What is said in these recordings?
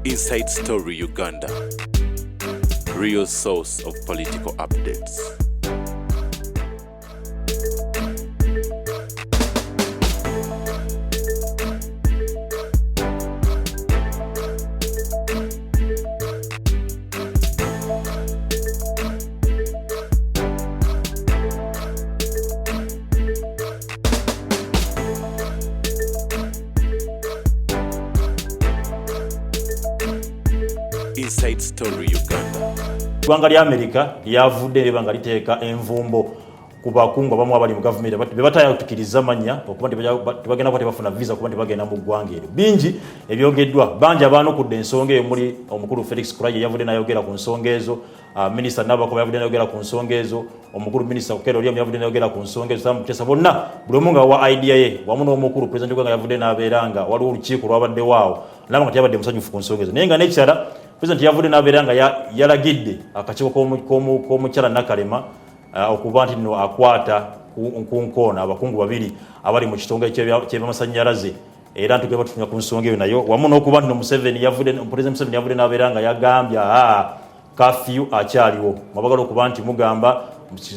Inside Story Uganda, real source of political updates. Inside Story Uganda. Gwanga lya America lyavudde libanga liteeka envumbo ku bakungu abamu abali mu government bebataya kutukiriza manya okuba tebagenda kwa tebafuna visa kuba tebagenda mu ggwanga eryo. Bingi ebyogeddwa bangi abantu kudde ensonga eyo muri omukulu Felix Kulaye yavudde nayogera ku nsonga ezo, minister Nabako yavudde nayogera ku nsonga ezo, omukulu minister Okero Liam yavudde nayogera ku nsonga ezo. Samutesa bonna buli omu nga wa idea ye wamu n'omukulu president gwanga yavudde nabeeranga waliwo olukiiko lwabadde waawo naba nga teyabadde musanyufu ku nsonga ezo. Naye nga n'ekirala President yavudde nabeeranga yalagidde akakiiko k'omukyala Nakalema okuba nti no akwata ku nkoona abakungu babiri abali mu kitonga ky'amasannyalaze era ntugenda tufunya ku nsonga eyo nayo wamu n'okuba nti President Museveni yavudde nabeeranga yagambye curfew akyaliwo mwabagala okuba nti mugamba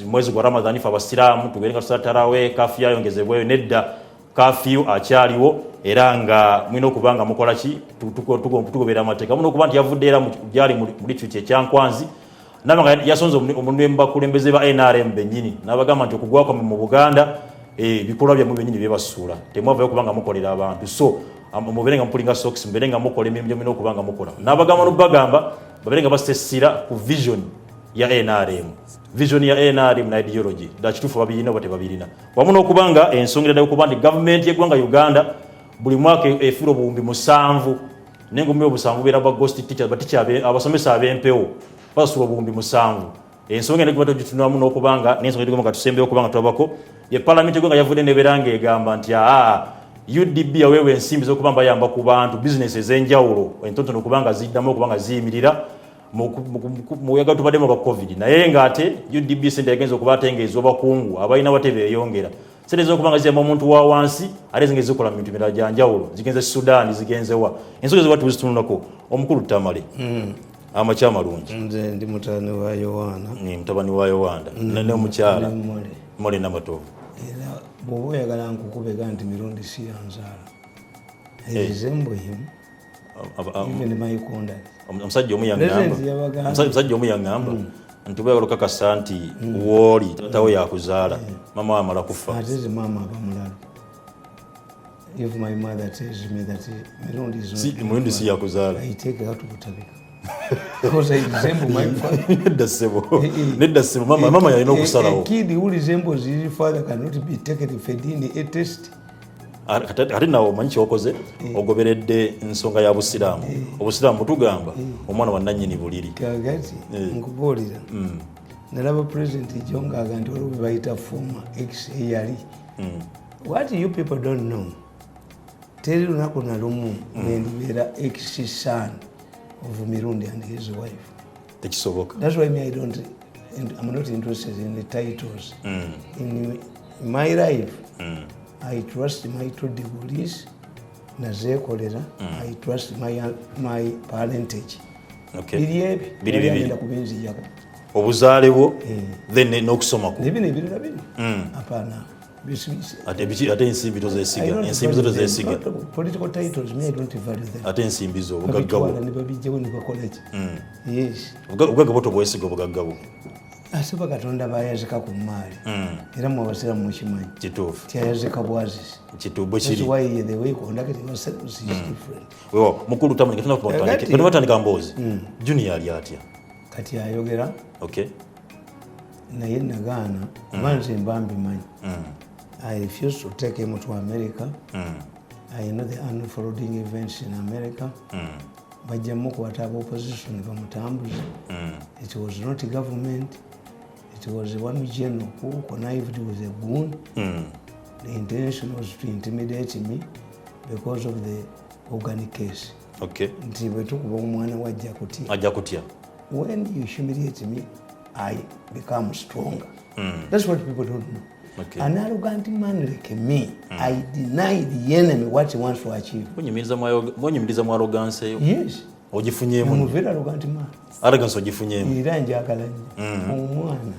mwezi gwa Ramadhan ife abasiraamu tugende nga tusala tarawe curfew ayongezebweyo nedda curfew akyaliwo era nga mwina okubanga mukola ki tugoberera amateeka muno okuba nti yavudde era gyali muri kyo ekyankwanzi nabanga yasonze omulimu bakulembeze ba NRM bennyini n'abagamba nti okugwako mu Buganda bikolwa byammwe bennyini byebasuula temwavayo okubanga mukolera abantu so mubeere nga mupulinga socks mubeere nga mukola emirimu gyomina okubanga mukola n'abagamba n'okubagamba babeere nga basesira ku vision ya NRM na ideology dakituufu babirina oba tebabirina wamu n'okubanga ensonga erala y'okuba nti gavumenti y'eggwanga Uganda buli mwaka efuula obuwumbi 7 n'engumi obusanvu beera ba ghost teachers abasomesa ab'empewo basula obuwumbi 7 ensonga eno kuba tugitunulamu n'okubanga n'ensonga etugamba nga tusembeyo okubanga tulabako ye parliament y'eggwanga yavudde nebeeranga egamba nti UDB yaweebwa ensimbi z'okuba bayamba ku bantu business ez'enjawulo entonotono okubanga ziddamu okubanga ziyimirira muyaga tubaddemu ba covid naye ng'ate UDB sente yagenza okuba atengeeza abakungu abalina bate beeyongera sente z'okubanga ziyamba omuntu wa wansi ate zinge zikola mu bintu mirala gya njawulo zigenze Sudan zigenzewa ensonga ziba tuzitunulako omukulu Tamale amakya malungi nze ndi mutabani wa Yohana mutabani wa Yohana ne omukyala Mole Namatovu era bw'oba oyagala nkukubega nti Mirundi si yanzaala resemble him even my conduct omusajja omu yaŋŋamba nti bweyagala okakasa nti wooli tawe yakuzaala mama wamala kufa ate mama abamulala if my mother tells me that Mirundi si yakuzaala I take her to Butabika because I resemble my father. Nedda sebo mama yalina okusalawo a kid who resembles his father cannot be taken fed in a test. Ate nawe omanyi kyokoze ogoberedde ensonga ya busiraamu obusiraamu tugamba omwana wa nannyini buliri kagati nkubuulira nalaba president jongaga nti waliwo bebayita former ex-ARE what you people don't know teri lunaku nalumu nendibeera ex-son of Mirundi and his wife tekisoboka. That's why I'm not interested in the titles. In my life I trust my two degrees nazekolera I trust my parentage. Okay. Biri kubenzi yako obuzaale bwo then n'okusoma ko nebino ebirala bino apana bisibisi ate ensimbi tozesiga political titles me I don't value them ate ensimbi zo obugagga ne babijjawo ne bakola ki yes obugagga bwo tobwesiga obugagga bwo asaba Katonda bayazika ku maali era mu basiramu mukimanyi kituufu tyayazika bwazisi kituufu kiri why the way conduct yourself is different wewe mukulu tamanya katuna batandika mboozi junior ali atya kati ayogera okay naye nagaana banze mbambi manyi I refuse to take him to America. I know the unfolding events in America. Bajjamu kwata opposition bamutambuza. It was not government. It was one general who connived with a goon. The intention was to intimidate me because of the organic case. Okay. Nti bwetukuba omwana wajja kutya. Ajja kutya. When you humiliate me, I become stronger. That's what people don't know. Okay. An arrogant man like me, I deny the enemy what he wants to achieve. Bonyimiriza mu arrogance yo. Yes. ogifunyemu omuvera luganti ma araganso ogifunyemu era njagala nnyo omwana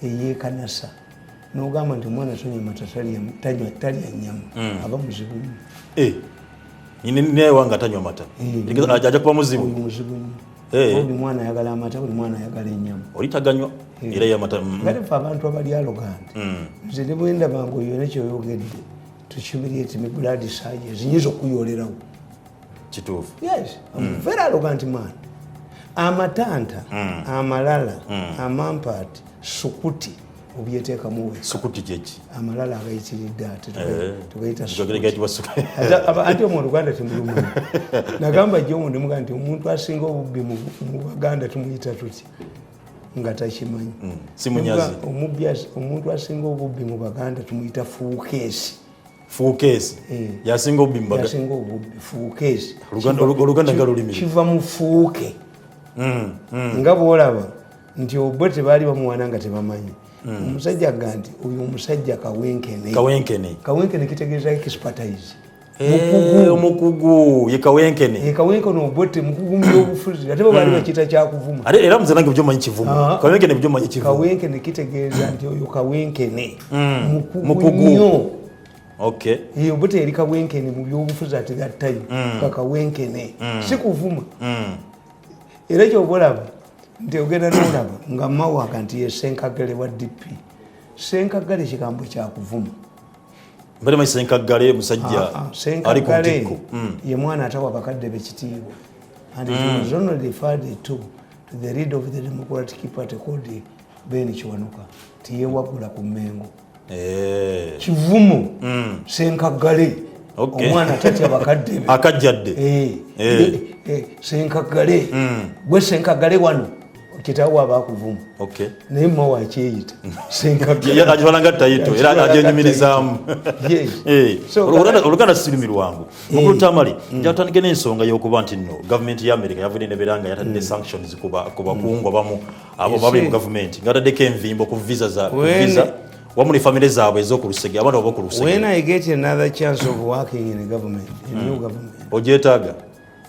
eyeekanasa n'ogamba nti omwana tonywa mata talya nnyama aba muzibu nnyo naye wanga tanywa mata ajja kuba muzibu muzibu nnyo buli mwana ayagala amata buli mwana ayagala ennyama oli taganywa era yamata galefe abantu abali aloganti nze ne bwendabanga oyo nekyoyogedde tukimiriyeti mi blood surges nyinza okuyolerawo kituufu very arrogant man amatanta amalala amampaati sukuti obyeteekamu weka sukuti kyeki amalala agayitiridde ate tugayita ate omu Luganda timulumanyi nagamba jjomu ndimuga nti omuntu asinga obubbi mu Baganda tumuyita tuti nga takimanyi simunyazi omuntu asinga obubbi mu Baganda tumuyita fuukeesi yasinga obubbi mu Baganda yasinga obubbi fuukeesi Oluganda nga lulimi kiva mu fuuke nga bwolaba nti obwe tebaali bamuwana nga tebamanyi omusajja ga nti oyo omusajja kawenkene kitegeeza expertise omukugu ye kawenkene obote mukugu mu byobufuzi ate baali bakiyita kyakuvuma era muze nange byomanyi kivumu kawenkene byomanyi kivumu kawenkene kitegeeza nti oyo kawenkene mukugu nnyo obote yali kawenkene mu byobufuzi ate gattayo kakawenkene si kuvuma era kyobalaba nti ogenda n'olaba nga mawaka nti ye Senkagale wa DP Senkagale kigambo kyakuvuma mbere Senkagale musajja ali ku ntiko ye mwana atawa bakadde bekitiibwa and it was only referred to the leader of the Democratic Party called Ben Kiwanuka tiyewagula ku Mengo kivumu Senkagale omwana tatya bakadde be akajjadde Senkagale gwe Senkagale wano kitawo abakuvuma naye mmawa akyeyita agibalanga tayito era ajenyumirizaamu Oluganda sirumi lwangu mukulu Tamale njatandike n'ensonga y'okuba nti nno gavumenti ya America yavudde neberanga yatadde sanctions ku bakungu abamu abo babali mu gavumenti ngataddeko envimbo ku visa wamu ne famire zaabwe ez'okulusege abaana baba okulusege when I get another chance of working in a government a new government ogyetaaga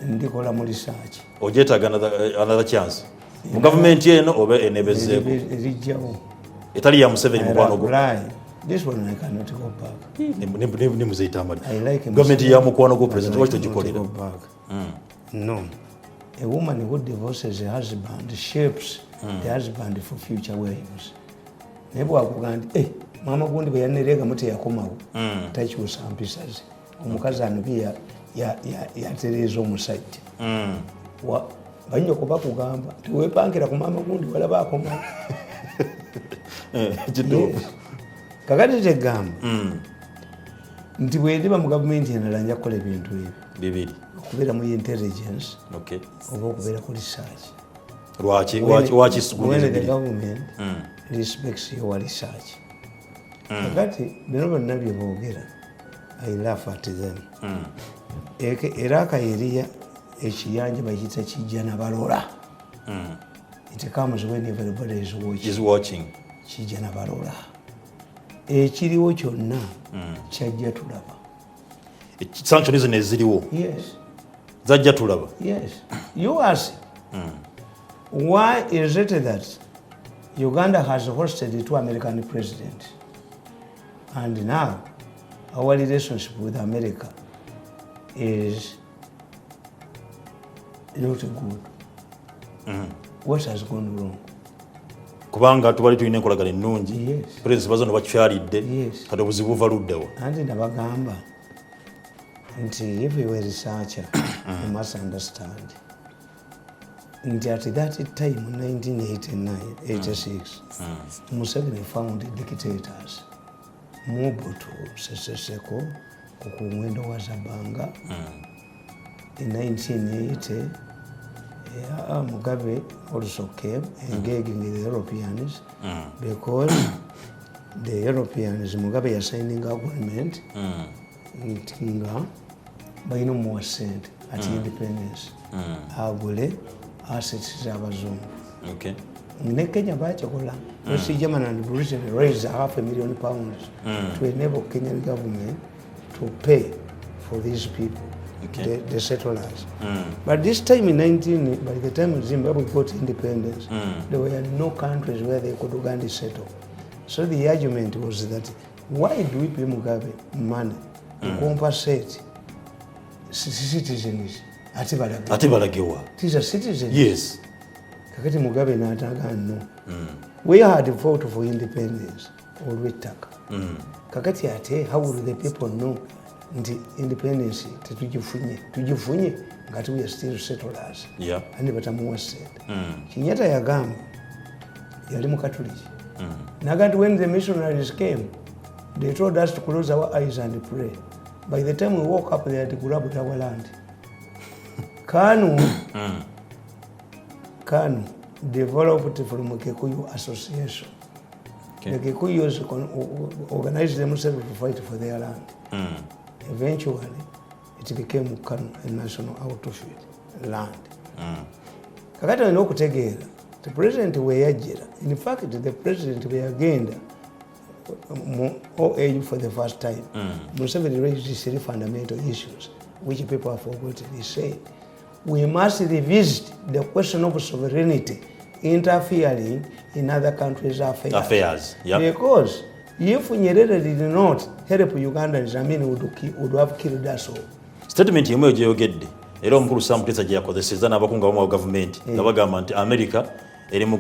ndikola mu research ogyetaaga another chance mu gavumenti eno oba enebezeeko erijjawo etali ya Museveni mukwano gwo this one I cannot go back ne muzeita amali like gavumenti ya mukwano gwo president waki togikolera no a woman who divorces a husband shapes the husband for future waves naye bwakuga nti mama gundi bwe yanereegamu teyakomawo takyusa mpisa ze omukazi anobi yatereeza omusajja banyinza okuba kugamba tiwepangira ku mama gundi walaba akomawo kakati tegamba nti bwendiba mu gavumenti enala nja kukola ebintu ebyo bibiri okubeera mu intelligence oba okubeera ku research when the government respects your research kakati bino byonna bye boogera I laugh at them era akayeriya ekiyanja bakiyita kijja na balola it comes when everybody is watching kijja na balola ekiriwo kyonna kyajja tulaba sanctions zino eziriwo zajja tulaba you ask why is it that Uganda has hosted two American presidents and now our relationship with America is not good. What has gone wrong? Kubanga tubali tulina enkolagana ennungi president bazo bakyalidde kati obuzibu buva luddewa anti nabagamba nti if you were a researcher you must understand nti at that time in 1989-86 Museveni found dictators Mobutu Sese Seko Kukumwendo wa Zabanga in 1980 Mugabe also came engaging the Europeans because the Europeans Mugabe are signing agreement nga balina more cent at independence agule assets z'abazungu ne Kenya bakikola German and Britain raised £500,000 to enable Kenyan government to pay for these people the settlers. But this time by the time Zimbabwe got independence, there were no countries where they could go and settle. So the argument was that why do we pay Mugabe money to compensate citizens? Atibalagewa. It is a citizen. Yes. Kakati Mugabe n'atanga no. We had fought for independence or wetaka. Kakati ate, how will the people know the independence tujifunye ngati we are still settlers. Yeah. And batamuwa said. Kenyatta yagamba yali mu Catholic. Nagati when the missionaries came, they told us to close our eyes and pray. By the time we woke up, they had grabbed our land. Kanu developed from Kikuyu Association. The Kikuyus organized themselves to fight for their land. Eventually, it became Kanu, a national outfit land. Kakati walina okutegeera the president weyajjira. In fact, the president weyagenda OAU for the first time. Museveni raised these 3 fundamental issues, which people have forgotten. He said, we must revisit the question of sovereignty interfering in other countries' affairs. Yep. Because if Nyerere did not help Ugandans, I mean, would have killed us all. Statement yemwe gyeyogedde era omukulu Samutesa gye yakozesezza n'abakungu abamu wa gavumenti nga bagamba nti America eri mu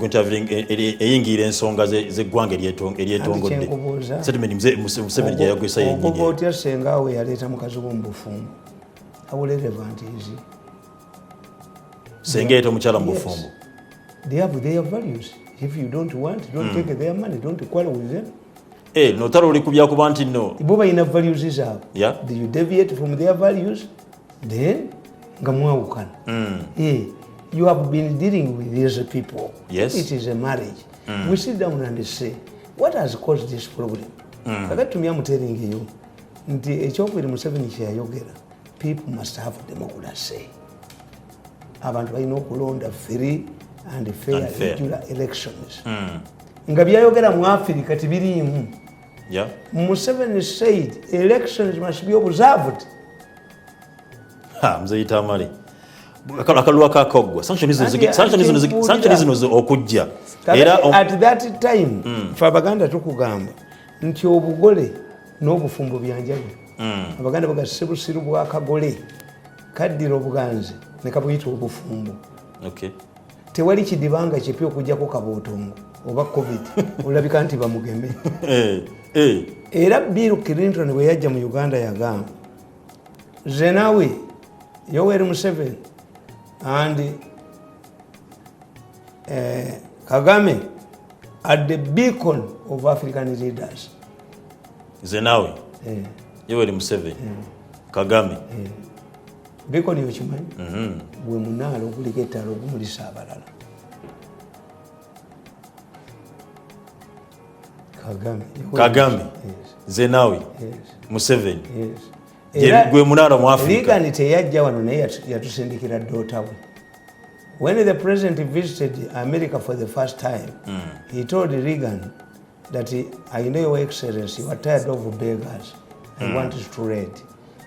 eyingira ensonga z'eggwanga eryetongedde. Statement Museveni gye yagwesa yennyini. Okuva otya senga we yaleeta mukazi wo mu bufumbo. How relevant is it? Senga yeeta omukyala mu bufumbo. They have their values. If you don't want, don't take their money, don't quarrel with them. Notalo oli kubya kuba nti no. Bo balina values zaabwe. Yeah. Do you deviate from their values? Then nga mwawukana. You have been dealing with these people. Yes. It is a marriage. We sit down and say, what has caused this problem? Kakati tumya muteringeyo nti ekyokubiri Museveni kye yayogera, people must have democracy. Abantu balina okulonda free and fair regular elections. Nga byayogera mu Africa tibiriimu. Yeah. Museveni said elections must be observed. Mzee Tamale. Akalwa kakogwa. Sanctions okujja. At that time, Abaganda tukugamba nti obugole n'obufumbo byanjalo. Abaganda bagase busiru bwa kagole kaddira obuganzi ne kabuyita obufumbo. Okay. Tewali kidibanga kipyo okujjako kabootongo oba covid olabika nti bamugeme. Era Bill Clinton bwe yajja mu Uganda yagamba Zenawi, Yoweri Museveni and Kagame are the beacon of African leaders. Zenawi, Yoweri Museveni, Kagame. Beacon yokimanyi? Gwe munaalo oguliko ettala ogumulisa abalala. Kagame, Zenawi, Museveni. Gwe munaalo mu Africa. Reagan teyajja wano naye yatusindikira ddota we. When the president visited America for the first time, he told Reagan that I know your excellency, you are tired of beggars. I want to read.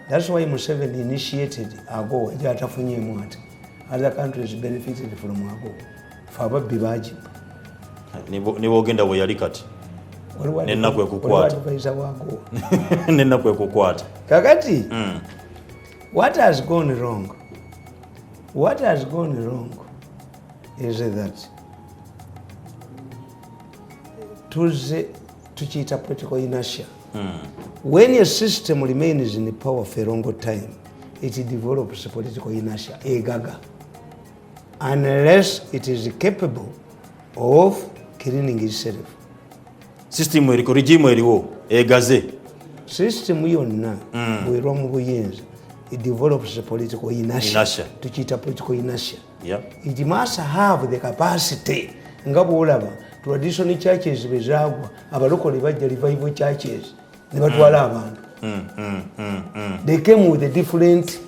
That's why Museveni initiated AGO. Other countries benefited from AGO. Faba bibaji. Niwo ogenda we yali kati. Nenna kwe kukwata. Nenna kwe kukwata. Kakati, what has gone wrong? What has gone wrong is that tuchita political inertia. When a system remains in power for a long time, it develops political inertia, gaga, unless it is capable of cleaning itself. System eriko regime eriwo egaze. System yonna bw'erwa mu buyinza, it develops political inertia. Tuchita political inertia. Yeah. It must have the capacity. Nga bw'olaba traditional churches bezaagwa, abalokole bajja revival churches ne batwala abantu. They came with a different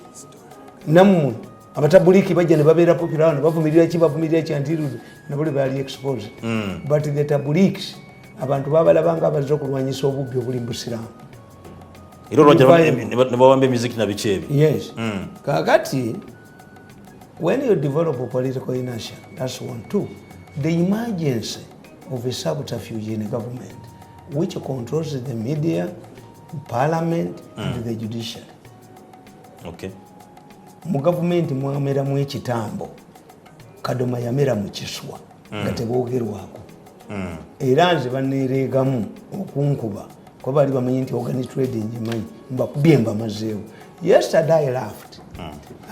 namu. Abatabuliki bajja ne babeera popular ne bavumirira ki until nabuli bali exposed. But the tabuliks abantu babalabanga abazze okulwanyisa obubbi obuli mu Busiraamu. ilo nebawamba emiziki na bichebi. Yes. Kakati, when you develop a political inertia, that's one. Two, the emergency of a subterfuge in a government which controls the media, parliament, and the judiciary. Okay. Mu government mwamera mu ekitambo kadoma yamera mu kiswa nga teboogerwako. Era nze banneereegamu okunkuba kuba bali bamanyi nti organic trading njimanyi mbakubye mbamazeewo. Yesterday I laughed.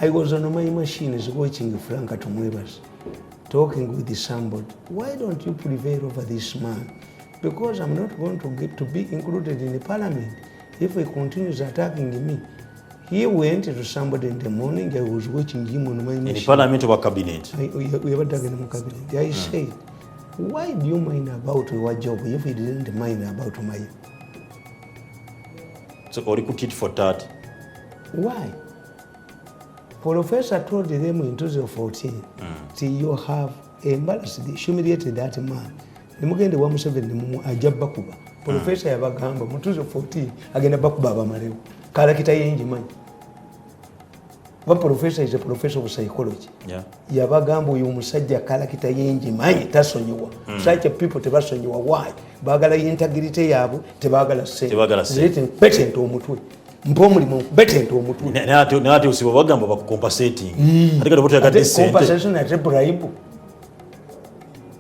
I was on my machines watching Franka Tumwebas talking with somebody. Why don't you prevail over this man? Because I'm not going to get to be included in the parliament if he continues attacking me. He went to somebody in the morning. I was watching him on my machine. In the parliament or cabinet? We were talking in the cabinet. I said, why do you mind about your job if you didn't mind about mine? So, or you could teach for that? Why? Professor told them in 2014, till you have embarrassed, humiliated that man. Nimugende wa Museveni mu ajabba kuba. Professor yabagamba mu 2014 agenda bakuba abamarewo. Kala kitayenji manyi. One professor is a professor of psychology. Yeah. Yabagamba uyu musajja kala kitayenji manyi tasonyiwa. Such people tebasonyiwa. Why? Bagala integrity yabo tebagala se. Tebagala se. Ziti patent omutwe. Mpomulimo patent omutwe. Nati usibo bagamba bakucompensating. Atika topota ya decent. Compensation at bribe.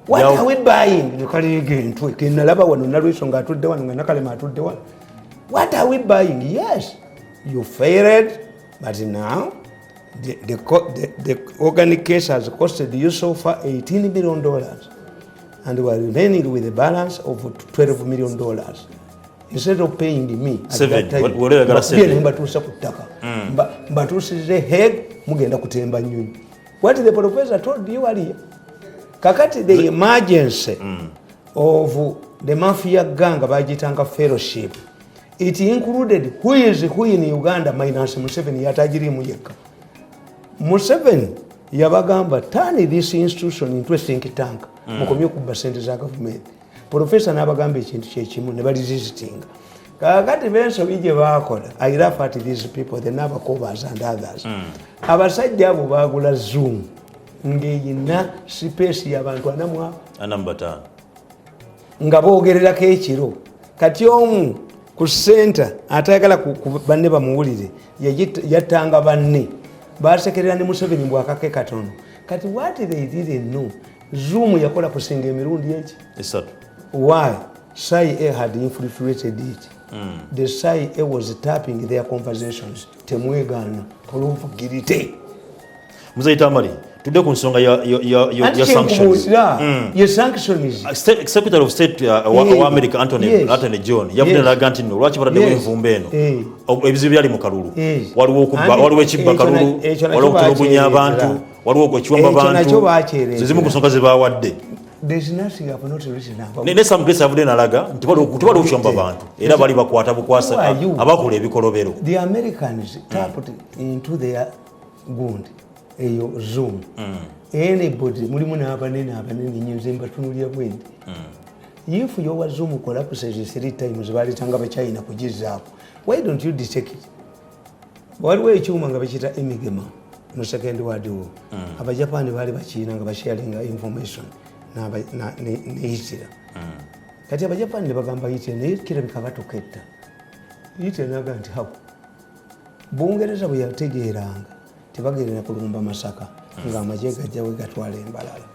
What are we buying? You carry again to Kinalaba when Narisonga to the one when Nakalema to the one. What are we buying? Yes, you failed, but now the organic case has costed you so far $18 million, and we are remaining with a balance of $12 million. Instead of paying me at that time, what the professor told you earlier. Kakati the emergency of the mafia gang bajitanga fellowship, it included who in Uganda minus Museveni yatajiri muyeka. Museveni yabagamba turn this institution into a think tank mukomye kuba sente za government. Professor nabagamba ekintu kyekimu ne bali visiting. Kakati benso bije bakola. I laugh at these people, the Nabakobas and others. Abasajja abo bagula Zoom. Ngeyina space y'abantu anamwa anambata nga boogererako ekiro kati omu ku center atayagala ku banne bamuwulire yattanga banne basekerera ne Museveni mbwakake katono kati what they didn't know Zoom yakola kusinga emirundi eki esatu. Why? CIA had infiltrated it. The CIA was tapping their conversations. Temwegana poluvugirite Mzee Tamale, today ku nsonga ya sanctions. Your sanctions. Secretary of State wa America Anthony John yavudde n'agamba nti lwaki bataddewo envumbo eno ebizibu byali mu kalulu waliwo ekibba kalulu waliwo okutulugunya abantu waliwo ekiwamba abantu zimu ku nsonga ze baawadde. There's nothing I've not written about. Ne some place avudde n'alaga nti bali okukyomba abantu era bali bakwata bukwasa abakola ebikolobero. The Americans tapped into their wound. Eyo Zoom. Anybody mulimu n'abanene nnyinza mbatunulya bwendi. If your Zoom collapses 3 times balitanga Bachina kugizaako, why don't you detect it? Waliwo ekyuma nga bakiyita emigema mu second world war. Abajapani baali bakiina nga basharinga information ne Hitler. Kati Abajapani ne bagamba Hitler naye kirabika batuketta. Hitler n'agamba nti hapo Bungereza bwe yategeeranga tebagerera kulumba Masaka nga amagye gajjawe gatwala embalala.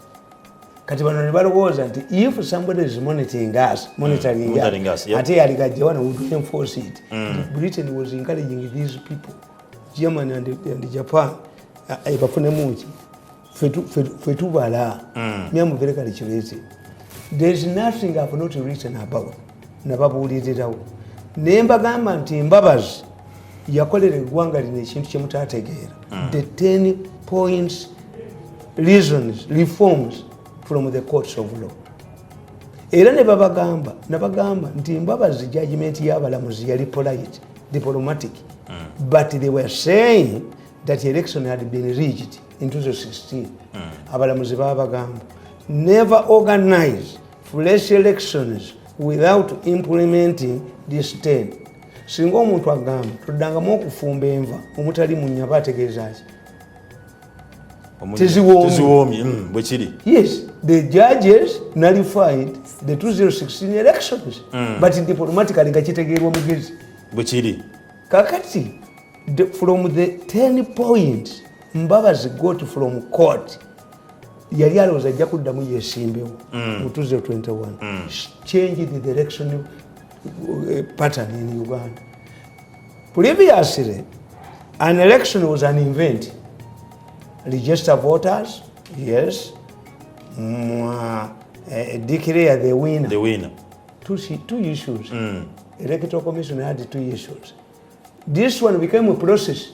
Kati bano ne balowooza nti if somebody is monitoring us ate yali gajjawa na would enforce it. Britain was encouraging these people, Germany and Japan, bafune muki fetubala myamu very calculated. There's nothing I've not written about nababuulirirawo ne mbagamba nti Mbabazi yakolera eggwanga lino ekintu kye mutaategeera. The 10 points reasons reforms from the courts of law. Era ne nabagamba nti Mbabazi judgment y'abalamuzi yali polite, diplomatic, but they were saying that the election had been rigged in 2016. Abalamuzi babagamba never organize fresh elections without implementing this 10. singa omuntu agamba tuddangamu okufumba enva omutali munya bategeeza ki teziwoomye bwe kiri. Yes, the judges nullified the 2016 elections but diplomatically nga kitegeerwa mugezi bwe kiri. kakati from the 10 points Mbabazi got from court yali alowooza ajja kuddamu yeesimbewo mu 2021 changed the election pattern in Uganda. Previously an election was an event. Register voters, yes. Declare the winner. The winner. Two issues. Electoral Commission had 2 issues. This one became a process.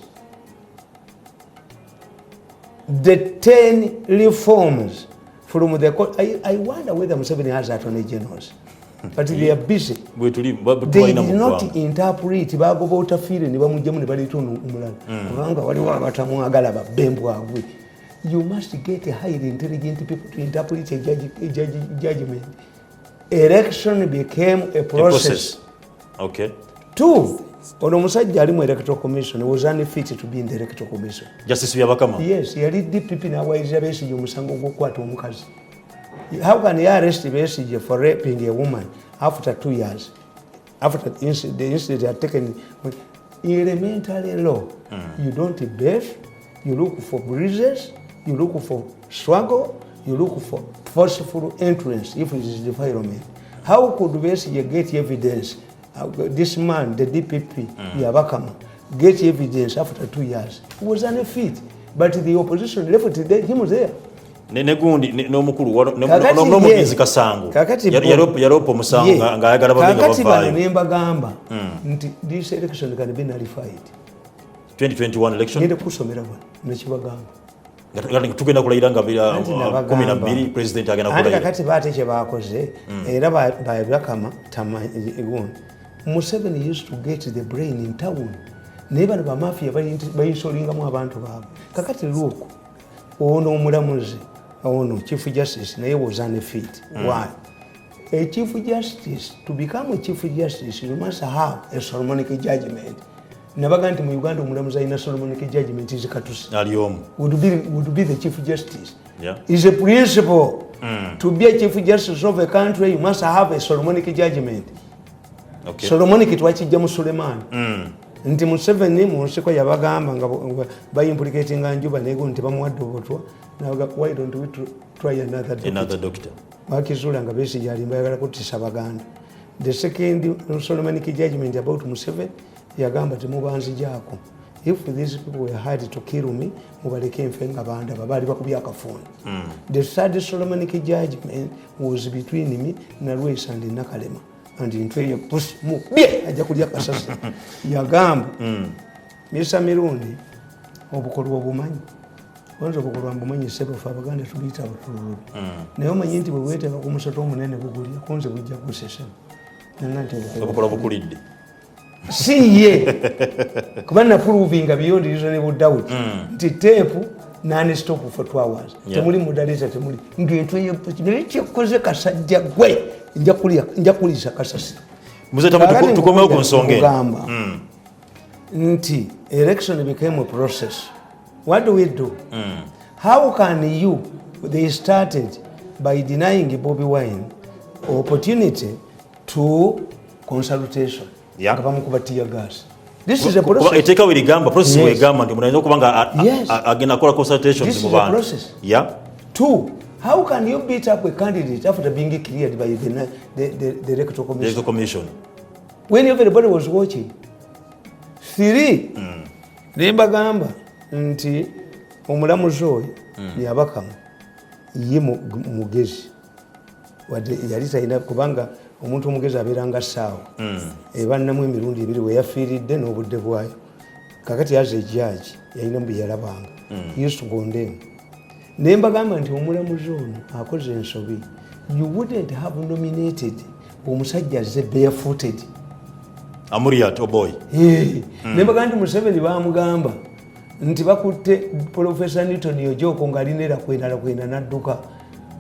The 10 reforms from the court. I wonder whether Museveni has attorney generals. But they are busy. They did not interpret. Bagoba utafire ni bamujjamu ne balitunu umulala. Kubanga wali wabatamwagala babembu agwe. You must get highly intelligent people to interpret a judgment. Election became a process. Okay. 2. Ono musajja ali mu electoral commission was unfit to be in the electoral commission. Justice Byabakama. Yes, yali DPP n'awayiza Besigye omusango gw'okukwata omukazi. How can you arrest Besigye for raping a woman after 2 years? After the incident had taken elementary law, you don't bathe, you look for bruises, you look for struggle, you look for forceful entrance if it is defilement. How could Besigye get evidence? This man, the DPP, Byabakama, get evidence after 2 years. He was unfit, but the opposition left him there. Negundi n'omukulu n'omugenzi Kasango yaropa omusango ng'ayagala babenga bavaayo. Kakati bano ne mbagamba nti this election can be nullified. 2021 election. Ngende kusomera bano nekibagamba. Tugenda kulayira nga 12 president agenda kulayira. Kakati baate kye baakoze era Byabakama Museveni used to get the brain in town. Naye bano bamafia bayisolingamu abantu baabwe. Kakati luuku ono omulamuzi ono Chief Justice naye was unfit. Why? A Chief Justice, to become a Chief Justice, you must have a Solomonic judgment. Nabaga nti mu Uganda omulamuzi alina Solomonic judgment is katusi. Ali omu. Would be the Chief Justice. Yeah. Is a principle. To be a Chief Justice of a country, you must have a Solomonic judgment. Okay. Solomonic twakijja mu Suleiman. Nti Museveni mu nsiko yabagamba nga bayimplicatinga Njuba nego nti bamuwadde obutwa. Why don't we try another doctor? Bakizula nga Besigye alimba yagala kutisa Baganda. The second Solomonic judgment about Museveni yagamba temubanzijaako. If these people were hard to kill me, mubaleke nfe nga banda babali bakubya akafuni. The third Solomonic judgment was between me na Lwesa and Nakalema. And in train of push move ajja kulya kasasi yagamba Mr. Mirundi obukolwa obumanyi wanza obukolwa mbumanyi sebo fa Abaganda tubiyita abutululu naye omanyi nti bwe weeteeka ku musoto omunene gugulya kunze bujja kusesa nanti obukolwa bukulidde si ye kuba napuruvinga beyond reasonable doubt nti teepu non-stop for 2 hours temuli mudalita temuli ng'entwe nekikoze kasajja gwe nja kulisa kasasi muzeta tukomewo ku nsonga eno nti election became a process. What do we do? How can you, they started by denying Bobi Wine opportunity to consultation. Bamukubatia gas. This is a process. Eteka wirigamba process wegamba ndi munayinza okubanga agenda kola consultations mu bantu. This is a process. Yeah. 2. How can you beat up a candidate after being cleared by the electoral commission? Electoral commission. When everybody was watching. 3. Nemba gamba nti omulamuzi oyo Byabakama ye mugezi wadde yali talina kubanga omuntu omugezi abeeranga ssaawa ebannamu emirundi ebiri we yafiiridde n'obudde bwayo kakati as a judge yalina bye yalabanga used to condemn. Naye mbagamba nti omulamuzi ono akoze ensobi. You wouldn't have nominated omusajja azze barefooted Amuriat Oboy. Naye mbagamba nti Museveni baamugamba nti bakutte Professor Newton Ojoko ng'alinera kwenda n'adduka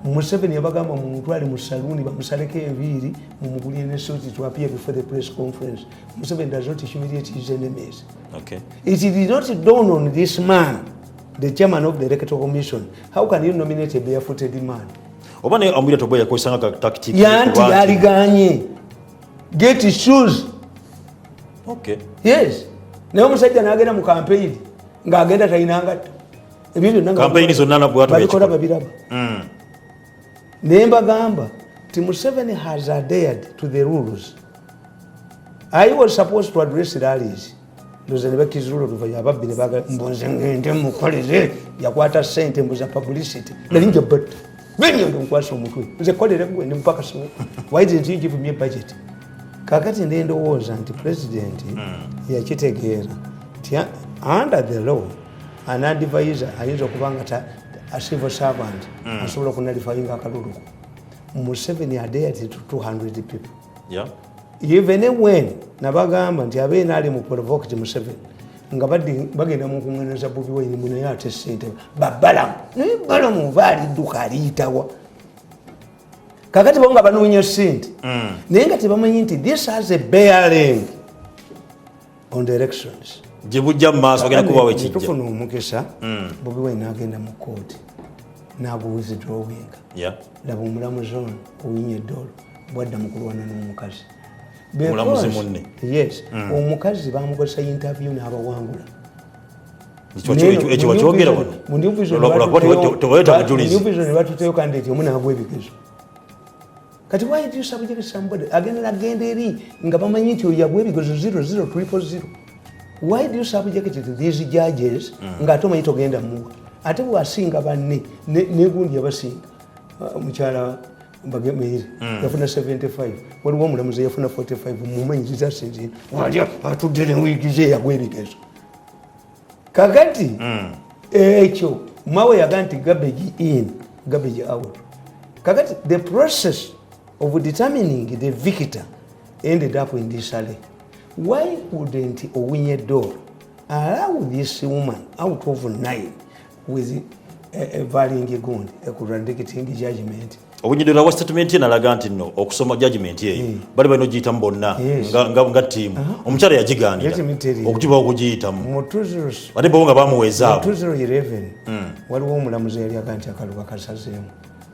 Museveni yabagamba mumutwale mu saloon bamusaleko enviiri mumugulire ne suit to appear before the press conference. Museveni does not humiliate his enemies. Okay. It did not dawn on this man, the chairman of the Electoral Commission. How can you nominate a barefooted man? Obane amwira tobo yakozesanga tactic. Yanti yaliganye. Get his shoes. Okay. Yes. Naye omusajja n'agenda mu campaign ng'agenda talina ngatto. Ebyo byonna campaign zonna nabwatu babikola babiraba. Naye mbagamba nti Museveni has adhered to the rules. I was supposed to address rallies. Ndoze ne bakizula oluvannyuma ababbi ne baga mbonze ngende mukolere yakwata ssente mbuza publicity. Nali nja but benyo nkwasa omutwe. Nze kolere gwe ndi mpaka so. Why didn't you give me a budget? Kakati ndowooza nti president yakitegeera nti under the law an advisor ayinza okubanga a civil servant asobola okunalifyinga akalulu. Museveni adhered to 200 people. Yeah. Even when nabagamba nti abeena ali mu provoked Museveni nga bagenda mu kungeneza Bobi Wine munaye ate ssente babalamu naye balamu baalidduka aliyitawa kakati bo nga banoonya ssente naye nga tebamanyi nti this has a bearing on the elections. Jibujja mu maaso bagenda kubawo ekijja. Tufuna omukisa Bobi Wine n'agenda mu kooti n'aguwithdrawinga. Yeah. Laba omulamuzi ono owinye eddolo bwadda mu kulwana n'omukazi. Omulamuzi munne. Yes. Omukazi bamukozesa interview n'abawangula. Ekyo wakyogera wano. Mu New Vision ne batuteyo candidate omu n'agwa ebigezo. Kati why do you subject somebody agenda eri nga bamanyi nti oyo yagwa ebigezo 00300? Why do you subject it to these judges nga ate omanyi togenda muwa? Ate bwasinga banne negundi yabasinga mukyala Bagemere yafuna 75 waliwo omulamuzi yafuna 45 mumanyi zitasinzira wali atudde ne wigize yagwa ebigezo. Kakati ekyo mawe yaga nti garbage in garbage out. Kakati the process of determining the victor ended up in this alley. Why wouldn't Owinye Dolo allow this woman out of 9 with a varying gundi, a contradicting judgment? Owinye Dolo wa statement n'alaga nti no okusoma judgment yeyo bali balina ogiyitamu bonna nga ttiimu omukyala yagigaanira okugiba okugiyitamu ate bo nga bamuweeza abo. 2011 waliwo omulamuzi yali aga nti akaluba kasazeemu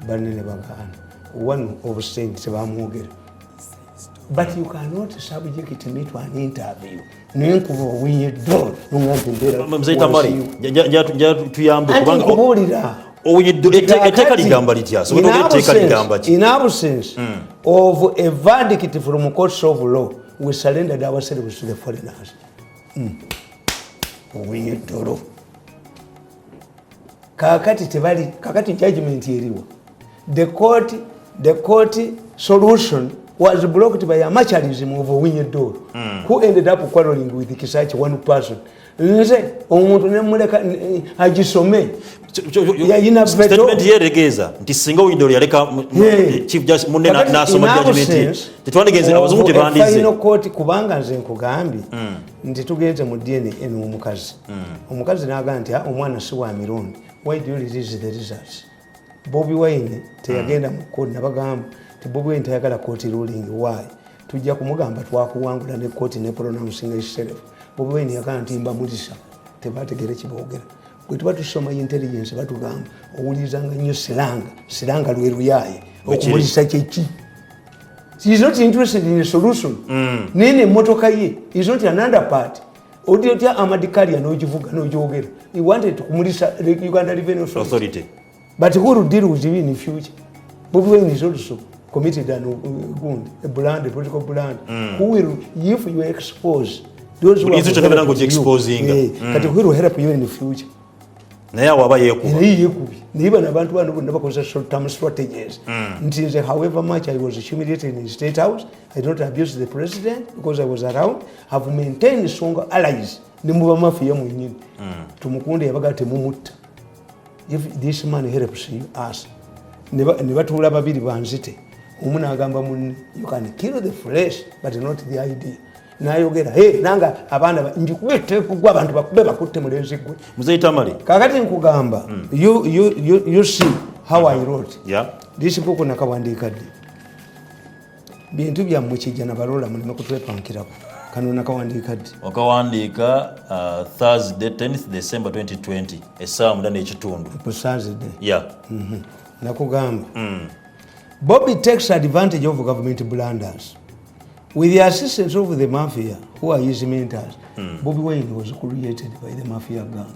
banne ne bagaana one of state tebamwogera. But you cannot subject me to an interview. Nenkuba Owinye Dolo nongambe mbera mzee Tamale tuyambe kubanga okubuulira etteeka ligamba litya sobola etteeka ligamba ki? In absence of a verdict from courts of law we surrendered ourselves to the foreigners. Owinye Dolo kakati judgment eriwa. The court solution was blocked by a machiarism of Owinye Dolo who ended up quarreling with Kisachi, one person. Nze omuntu nemuleka agisome statement yeregeza nti singa Owinye Dolo yaleka chief justice munne n'asoma judgment tetwandigeze abazungu tebandize final court kubanga nze nkugambye nti tugenze mu DNA omukazi n'agamba nti omwana si wa Mirundi. Why do you release the results? Bobi Wine teyagenda mu court nabagamba nti Bobi Wine tayagala court ruling. Why? Tujja kumugamba twakuwangula ne court ne pronouncing itself. Bobi Wine yagamba nti mbamulisa tebategere kiboogera. Bwe tuba tusoma intelligence batugamba owulizanga nnyo siranga lwe luyaye okumulisa kyeki. He is not interested in a solution. Nene motoka ye is not an underpart. Oti amadikalia n'ogivuga n'ogyogera. He wanted to kumulisa Uganda Revenue Authority. But who will deal with you in the future? Bobi Wine is also committed a political brand. Who will, if you expose those who are will help you in the future? Naye waba yekubi. Niba nabantu bano bonna bakozesa short-term strategies. Ntinze, however much I was humiliated in the State House, I don't abuse the president because I was around. Have maintained stronger allies. Nimuba mafia mwenyini. Tumukunde yabaga temumutta. If this man helps us, never told babiri banzite. Omuna agamba munne, you can kill the flesh but not the idea. Nayogera nanga abana njikubete kugwa abantu bakube bakutte mulenzi gwe. Mzee Tamale kakati nkugamba you see how I wrote. Yeah. This book nakawandikadde. Bintu byammwe kijja nabalola muleme kutwepankirako. Kano nakawandikadde. Okawandika Thursday 10th December 2020 essaawa 8:30. Ku Thursday. Yeah. Nakugamba. Bobby takes advantage of government blunders. With the assistance of the mafia, who are his mentors, Bobby Wine was created by the mafia gang.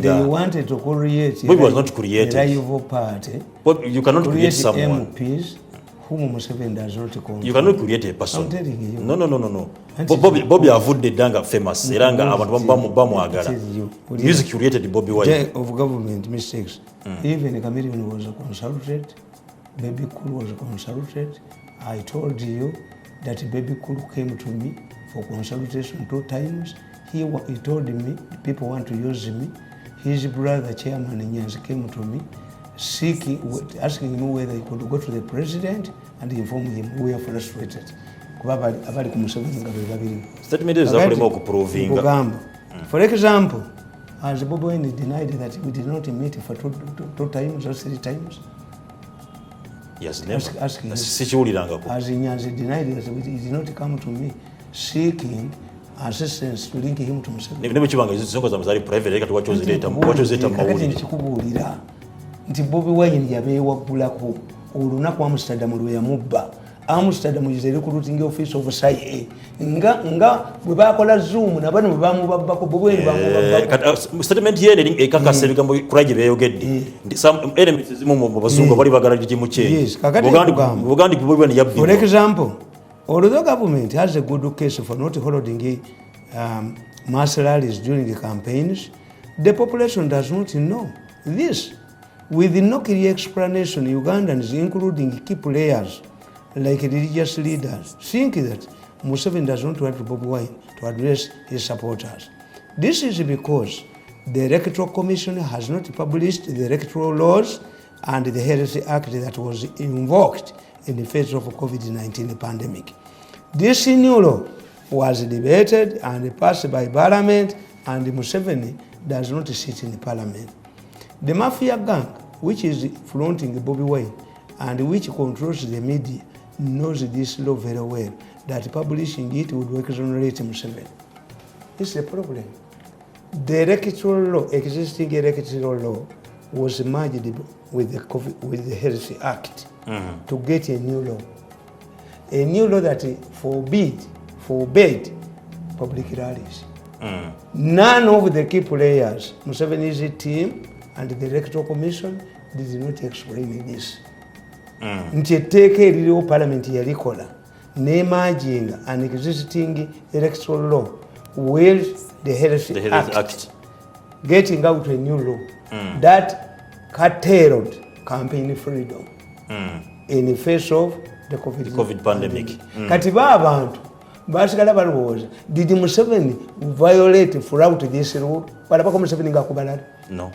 They wanted to create Bobby was not created. A rival party. Bobby, you cannot create someone. MPs whom Museveni does not control. You cannot create a person. I'm telling you. No. Bobby avoided danga famous. Eranga abantu bamwagala. Music created Bobby Wine. Of government mistakes. Even Chameleon was consulted. Baby Cool was consulted. I told you that Baby Cool came to me for consultation 2 times. He told me people want to use me. His brother, Chairman Nyanzi, came to me asking me whether he could go to the president and inform him we are frustrated. Statement is proving. For example, as Bobi Wine denied that we did not meet for 2 times or 3 times. Yes, never. Asking as Nyanzi denied that he did not come to me seeking assistance to link him to Museveni. Never chibanga izongo za mzali private reka tuwachozeta mawuli. Chikubuulira nti Bobi Wine yabeewagulako olunaku Amsterdam lwe yamubba. Amsterdam is a recruiting office of CIA. Nga bwe bakola zoom na bano bamubabbako Bobi Wine bamubabbako. Statement yene ekakasa ebigambo kuraje beyogedde. Some elements zimu mu bazungu bali bagala gimu kye. Yes, Buganda Bobi Wine yabbi. For example, although the government has a good case for not holding mass rallies during the campaigns, the population does not know this. With no clear explanation, Ugandans, including key players like religious leaders, think that Museveni does not want Bobi Wine to address his supporters. This is because the Electoral Commission has not published the electoral laws and the Health Act that was invoked in the face of COVID-19 pandemic. This new law was debated and passed by Parliament, and Museveni does not sit in the Parliament. The mafia gang, which is fronting Bobi Wine and which controls the media, knows this law very well, that publishing it would exonerate Museveni. This is a problem. The electoral law, existing electoral law, was merged with the Health Act to get a new law. A new law that forbade public rallies. None of the key players, Museveni's team and the Electoral Commission, did not explain this. Nti etteeka eririwo Parliament yalikola n'emerging an existing electoral law with the Health Act, getting out a new law that curtailed campaign freedom in the face of the COVID pandemic. Kati abantu basigala balowooza, did Museveni violate throughout this rule? Balabako Museveni ng'akubalala? No.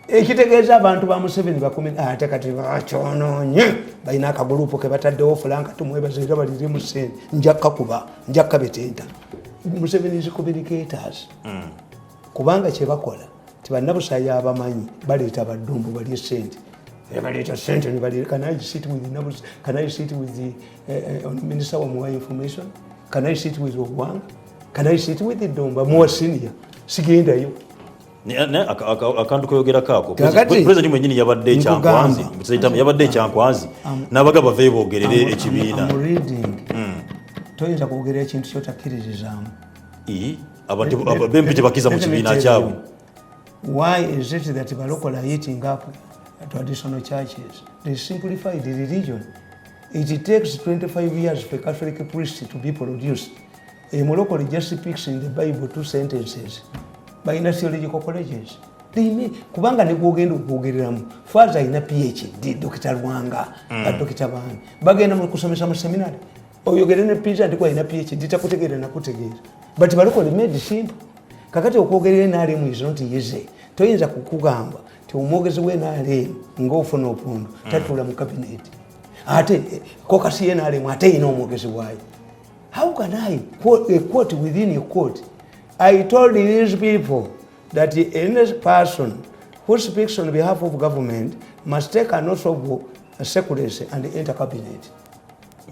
Ekitegeeza abantu ba Museveni bakumi ate kati bakyonoonye balina akagulupu ke bataddewo Frank tumwebaze era baliri mu ssente njakka betenta. Museveni is communicators. Kubanga kye bakola tibannabusaayi abamanyi baleeta baddumbu balye ssente. Baleeta ssente ne balira. Can I sit with the Minister of More Information? Can I sit with Ogwang? Can I sit with the Domba more senior? Sigendayo. Akantu koyogera kako president mwennyini yabadde ekyankwanzi yabadde ekyankwanzi n'abaga bave boogerere ekibiina. Toyinza kwogerera ekintu kyotakkiririzaamu. Abantu bempi tebakiza mu kibiina kyabwe. Why is it that Balokole are eating up traditional churches? They simplified the religion. It takes 25 years for a Catholic priest to be produced. A Mulokole just speaks in the Bible 2 sentences. By theological colleges. They may kubanga ne gwogenda okwogereramu. Father ina PhD, Dr. Rwanga, Dr. Bang. Bagenda mu kusomesa mu seminary. Oyogere ne PhD ndiko ina PhD takutegeera na kutegeera. But Balokole made simple. Kakati okwogerera NRM is not easy. Toyinza kukugamba ti omwogezi we NRM ng'ofuna opundu tatula mu cabinet. Ate kokasi NRM ate ina omwogezi waayo. How can I quote within a quote? I told these people that any person who speaks on behalf of government must take an oath of secrecy and enter cabinet.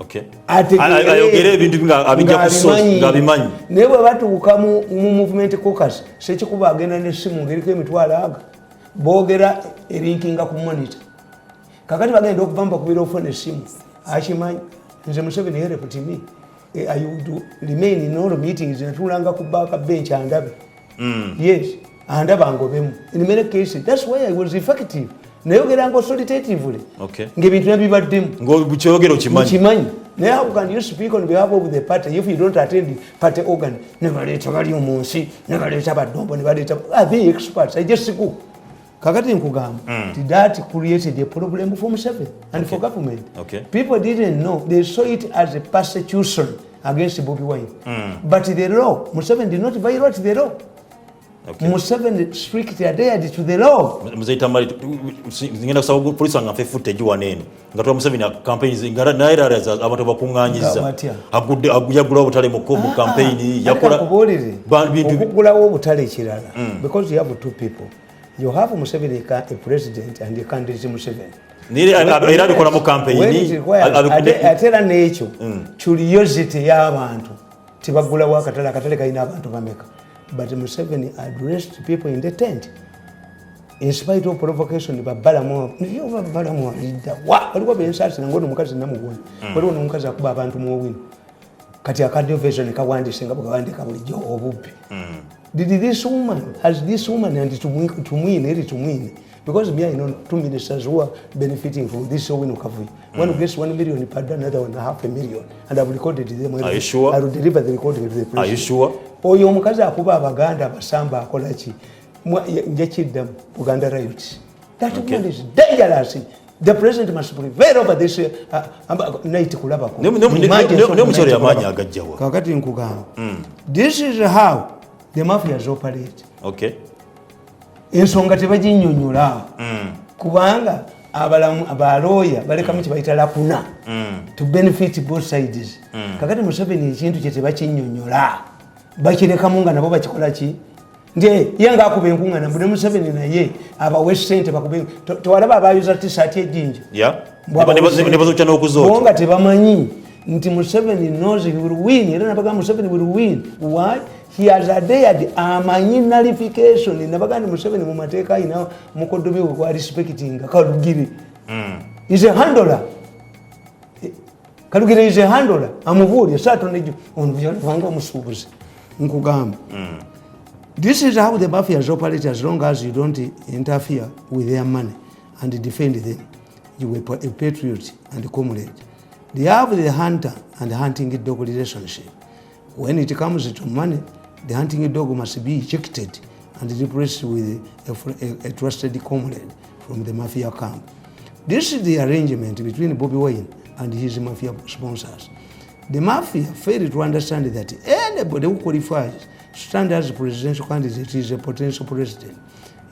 Okay. Ayogere ebintu abijja kusoza ngabimanyi. Naye bwe batuuka mu movement caucus sekikuba agenda n'essimu ng'eriko emitwalo aga boogera erinkinga ku monitor. Kakati bagenda okuvamba kubira ofuna essimu akimanyi nze Museveni yereputi me I would remain in all meetings natulanga ku back bench andabe. Yes, andaba ngobemu. In many cases that's why I was effective. Nayogera ngo authoritatively. Okay. Ngebintu nabibaddemu. Ngobukyogero okimanyi. Naye how can you speak on behalf of the party if you don't attend party organ? Nebaleeta bali omunsi, nebaleeta baddombo, nebaleeta are they experts? I just go. Kakati nkugamba. That created a problem for Museveni and for government. Okay. People didn't know. They saw it as a persecution against Bobi Wine. But the law, Museveni did not violate the law. Okay. Museveni strictly adhered to the law. Mzee Tamale ngenda kusaba police wanga footage wanene ngatwa Museveni campaigns ngara naira abantu bakunganyiza aguyagula obutale mu campaign yakola okugulawo obutale kirala because you have two people. You have Museveni a president and the candidate Museveni. Nile era bikola mu campaign atera n'ekyo curiosity y'abantu tibagulawo akatale kayina abantu bameka. But Museveni addressed people in the tent. In spite of provocation, babalamu waliwo bensasi nangono mukazi namubona waliwo nomukazi akuba abantu muwino kati akadde version kawandise nga bwawandika bulijjo obubbi. Did this woman, has this woman and to win, because me I know 2 ministers who are benefiting from this win Kavuyo. One who gets 1 million per another 1.5 million, and I've recorded them. Are you sure? I will deliver the recording to the president. Are you sure? Oyo omukazi akuba abaganda abasamba akola ki njekiddamu Uganda riots. That woman is dangerous. The president must prevail over this night kulabako. Nemukyalo yamanyi agajjawa. Kakati nkugamba. This is how the mafias operate. Okay. Ensonga tebaginnyonnyola. Kubanga abaloya balekamu kibayita lakuna to benefit both sides. Kakati Museveni ekintu kye tebakinnyonnyola. Bakirekamu nga nabo bakikola ki? Nje yanga akuba enkungana mbune Museveni naye abawe ssente bakube tewalaba abayuza t-shirt ejinja. Yeah. Nebazocha n'okuzoota. Bonga tebamanyi nti Museveni knows he will win. Era nabaga Museveni will win. Why? He has adhered amanyi nullification. Nabaga Museveni mu mateeka ayina mukoddomi we kwa respecting Kalugire. Is a handler. Kalugire is a handler. Amubuulye sato nejo onvanga omusuubuzi. Nkugamba. This is how the mafias operate as long as you don't interfere with their money and defend them. You were a patriot and comrade. They have the hunter and hunting dog relationship. When it comes to money, the hunting dog must be ejected and replaced with a trusted comrade from the mafia camp. This is the arrangement between Bobi Wine and his mafia sponsors. The mafia failed to understand that anybody who qualifies to stand as a presidential candidate is a potential president.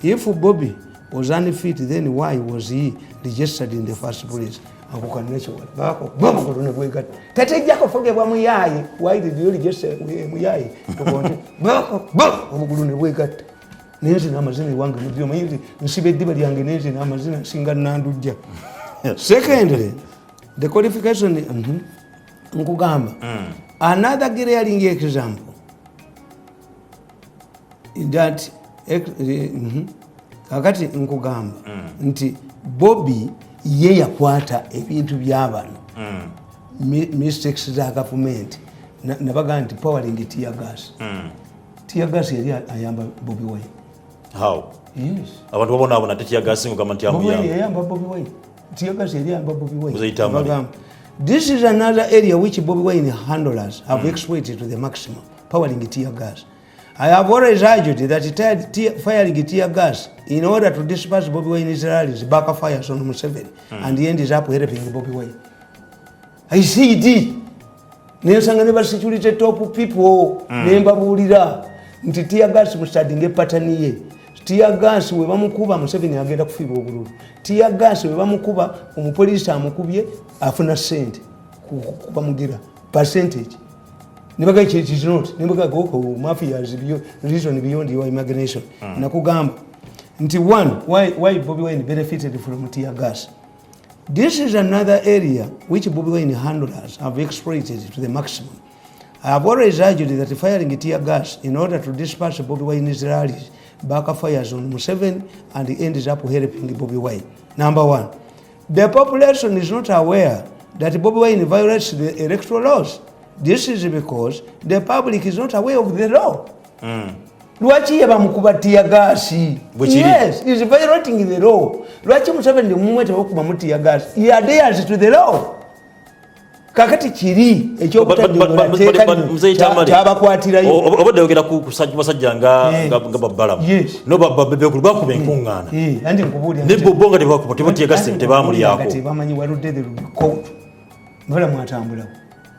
If Bobby was unfit, then why was he registered in the first place? Why did you register Muyayi? Secondly, the qualification another glaring example that kakati nkugamba nti Bobby ye yakwata ebintu by'abantu mistakes za government nabaga nti powering tear gas yali ayamba Bobi Wine. How? Yes. Abantu babona abona tear gas ngoma nti Bobi Wine yayamba Bobi Wine. Tear gas yali ayamba Bobi Wine. Uzaitamani. This is another area which Bobi Wine handlers have exploited to the maximum, powering tear gas. I have always argued that firing tear gas in order to disperse Bobi Wine's rallies backfires on Museveni and he ends up helping Bobi Wine. I see it. Nensanga never security top people nembabulira nti tear gas mustadinge patani ye. Tear gas we bamukuba Museveni agenda kufiba obululu. Tear gas we bamukuba umupolisi amukubye afuna sente kubamugira percentage. Nibaga it is not. Nibaga go mafia is reason beyond your imagination. Nakugamba. Nti one, why Bobby Wine benefited from tear gas? This is another area which Bobby Wine handlers have exploited to the maximum. I have always argued that firing tear gas in order to disperse Bobby Wine's rallies backfires on Museveni and ends up helping Bobby Wine. Number one, the population is not aware that Bobby Wine violates the electoral laws. This is because the public is not aware of the law. Lwachi yabamukuba tear gas? Yes, he is violating the law. Lwachi Museveni mumwete okuba mu tear gas? He adheres to the law. Kakati kiri ekyobutajjabakwatirayo obadde yogera ku basajja nga babbalamu no babbe ku lwakuba enkuŋŋaana andi nkubuulira ne bo nga tebatyegase tebamulyako tebamanyi waludde the court mbala mwatambula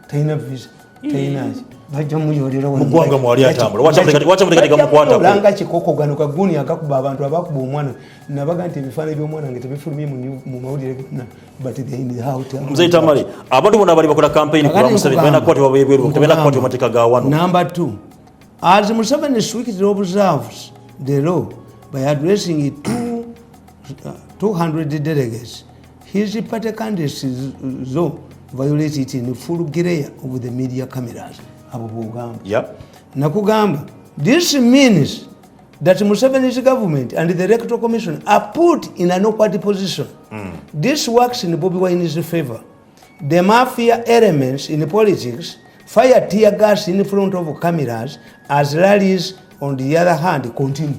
talina visa talinaaki bajja muyolera mugwanga mwali atambula wacha mutekateka mukwata langa kikoko gano kaguni akakuba abantu abakuba omwana nabaga nti ebifaananyi by'omwana nga tebifulumye mu mawulire gonna but they in the house. Mzee Tamale abantu bonna bali bakola campaign kwa Museveni bena kwati wabebweru tebena kwati mateeka ga wano. Number 2, as Museveni strictly observes the law by addressing it to 200 delegates, his party candidates violate it in full glare of the media cameras. Nakugamba, this means that Museveni's government and the Electoral Commission are put in an awkward position. This works in Bobby Wine's favor. The mafia elements in politics fire tear gas in front of cameras as rallies, on the other hand, continue.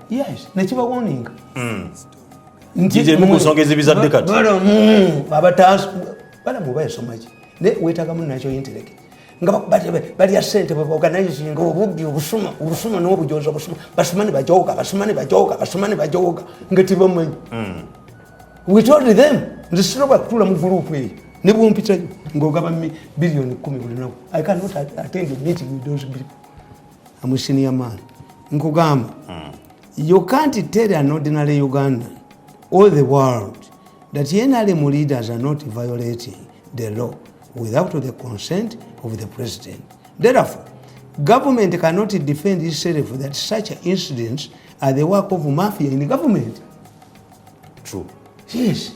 Yes, nachiba warning. Njije mukusongeza bizadde kati. Bala mubaye so much. Ne wetaga mu nacho intellect. Nga bali ya sente organizing ngo obubbi obusuma n'obujoza obusuma basumani bajoga ngati bamanyi. We told them ndisirwa kutula mu group eyi ne bumpita ngogaba billion 10 buli naku. I cannot attend a meeting with those people. I'm a senior man. Nkugamba, you can't tell an ordinary Ugandan or the world that NRM leaders are not violating the law without the consent of the president. Therefore, government cannot defend itself that such incidents are the work of mafia in the government. True. Yes.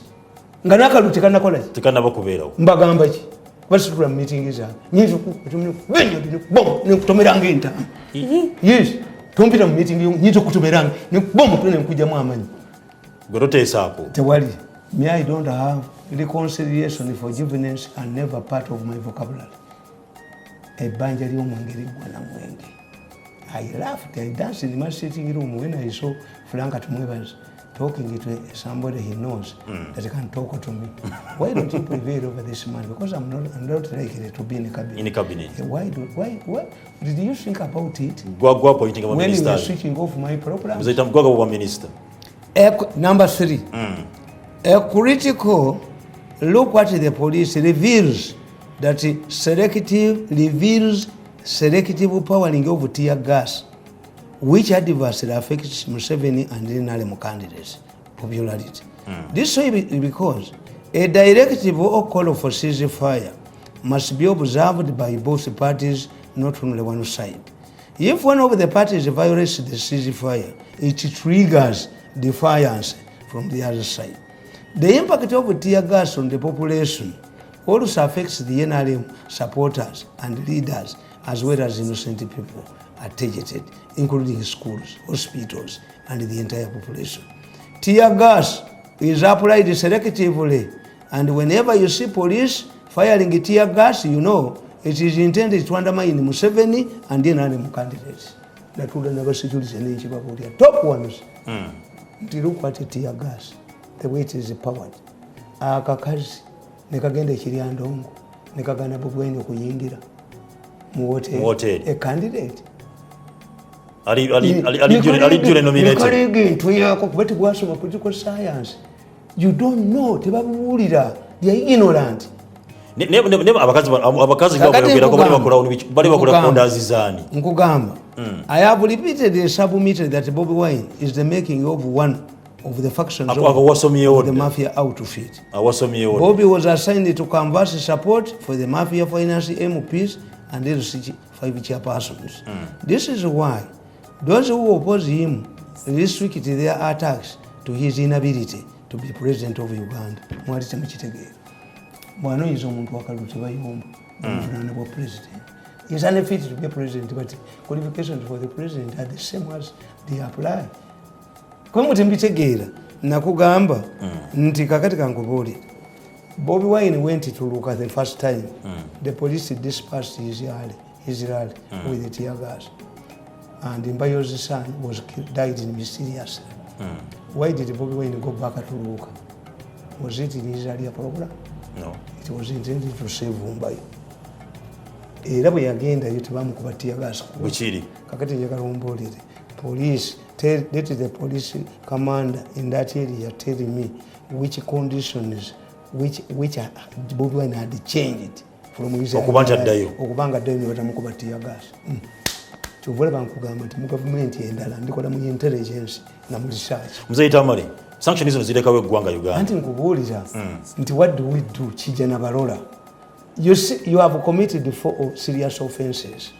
Nganaka lutikana kola. Tikana bakubeerawo. Mbagamba ki? Basitula meeting za. Nyinzo kutumira benyo bom ne kutomeranga enta. Yes. Tumpita mu meeting nyinzo kutomeranga ne bom tune nkujja mu amanyi. Gorotesa hapo. Tewali. Me, I don't have reconciliation and forgiveness are never part of my vocabulary. I laughed, I danced in my sitting room when I saw Frank at Mwevans talking to somebody he knows that can talk to me. Why don't you prevail over this man? Because I'm not likely to be in a cabinet. In a cabinet. Why did you think about it? When you were switching off my program? Minister. Number 3. A critical look at the police reveals selective powering of tear gas, which adversely affects Museveni and NRM candidates' popularity. This is because a directive or call for ceasefire must be observed by both parties, not only one side. If one of the parties violates the ceasefire, it triggers defiance from the other side. The impact of tear gas on the population also affects the NRM supporters and leaders as well as innocent people are targeted, including schools, hospitals, and the entire population. Tear gas is applied selectively, and whenever you see police firing tear gas, you know it is intended to undermine Museveni and the NRM candidates. That would never security and top ones. Look at tear gas. The way it is powered. Akakazi nekagenda ekiriandongo nekagana bubweni okuyingira mu hotel a candidate ali jure nominated into yako kubati gwasoma political science. You don't know, tebabulira, they are ignorant. abakazi bali bakola kondazizani nkugamba I have repeatedly submitted that Bobby Wine is the making of one of the factions of the mafia outfit. Bobby was assigned to canvass support for the mafia finance MPs and LC5 chairpersons. This is why those who oppose him restrict their attacks to his inability to be president of Uganda. Mwali temukitegera. Bwano yizo omuntu wakaluti bayomba omuvunaana bwa president. He is unfit to be a president, but qualifications for the president are the same as they apply. Kwa muti mbitegeera nakugamba nti kakati kankubuulira. Bobi Wine went to look at the first time. The police dispersed his rally with the tear gas. And Mbayo's son died mysteriously. Why did Bobi Wine go back to look? Was it in his earlier program? No. It was intended to save Mbayo. Era bwe yagenda yo tebamukuba tear gas. Bwekiri. Kakati njagala ombuulire. Police, let the police commander in that area tell me which conditions which Bobi Wine had changed from his okubanga addayo ne batamukuba tear gas. Kyovula bankugamba nti mu gavumenti endala ndikola mu intelligence na mu research. Mzee Tamale, sanctions zino zirekawo eggwanga Uganda. Anti nkubuulira nti what do we do kijja na balola. You see, you have committed 4 serious offenses.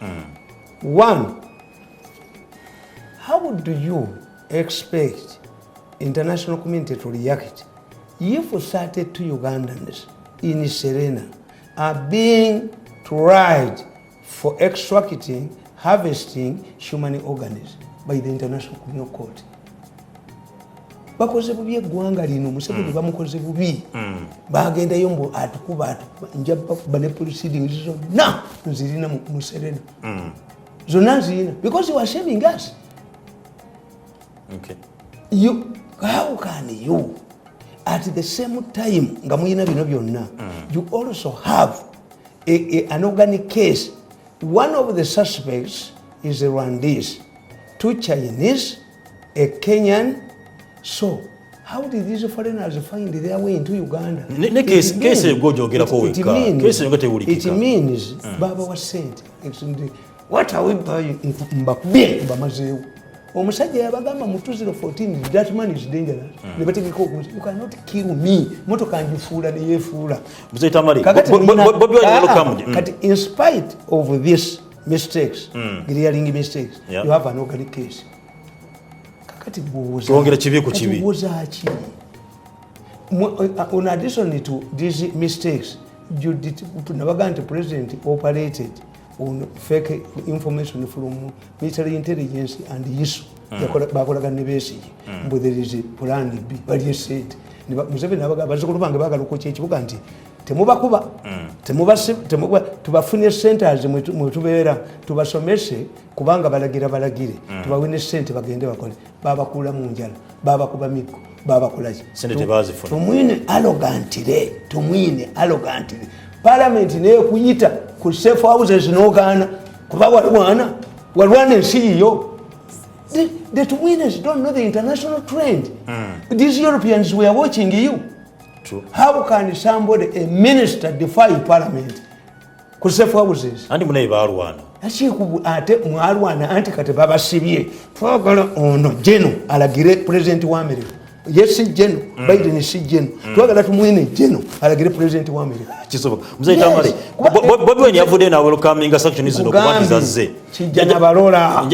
One, how do you expect international community to react if 32 Ugandans in Serena are being tried for extracting, harvesting human organs by the International Criminal Court? Bakoze bubi eggwanga lino Museveni bamukoze bubi. Bagenda yombo atukuba njaba bane proceedings zonna nzirina mu Serena. Zonna nzirina because you are shaming us. Okay. How can you at the same time nga muyina bino byonna you also have an organic case. One of the suspects is a Rwandese, 2 Chinese, a Kenyan. So how did these foreigners find their way into Uganda? It means Baba was sent. What are we buying? Mbakubye omusajja yabagamba mu 2014 that man is dangerous. You cannot kill me. Moto kanjifuula ne yefuula. Mzee Tamale, in spite of these mistakes, glaring mistakes, you have an organic case. Tuongera kibi ku kibi. In addition to these mistakes, the president operated on fake information from military intelligence and issue. Bakolaga ne besi. But there is a plan B. But you said, Museveni abazukulu bange bagala okukya ekibuga nti temubakuba tubafune centers mwe tubeera tubasomese kubanga balagire tubawine sente bagende bakole babakula mu njala babakuba miko babakolaje tumwine arrogantly parliament neyo kuyita ku safe houses n'ogaana kuba walwana ensi yo. The Tumwinas don't know the international trend. These Europeans were watching you. True. How can somebody, a minister, defy parliament? Kusafe houses. Andi munayi balwana. Ate mwalwana anti kati babasibye. Twagala ono Jeno alagire president wa America. Yes, Jeno. Biden si Jeno. Twagala tumwine Jeno alagire president wa America. Kisoboka. Mzee Tamale. Bobi Wine yavudde na welcoming sanctions zino kubantiza ze. Kijana balola.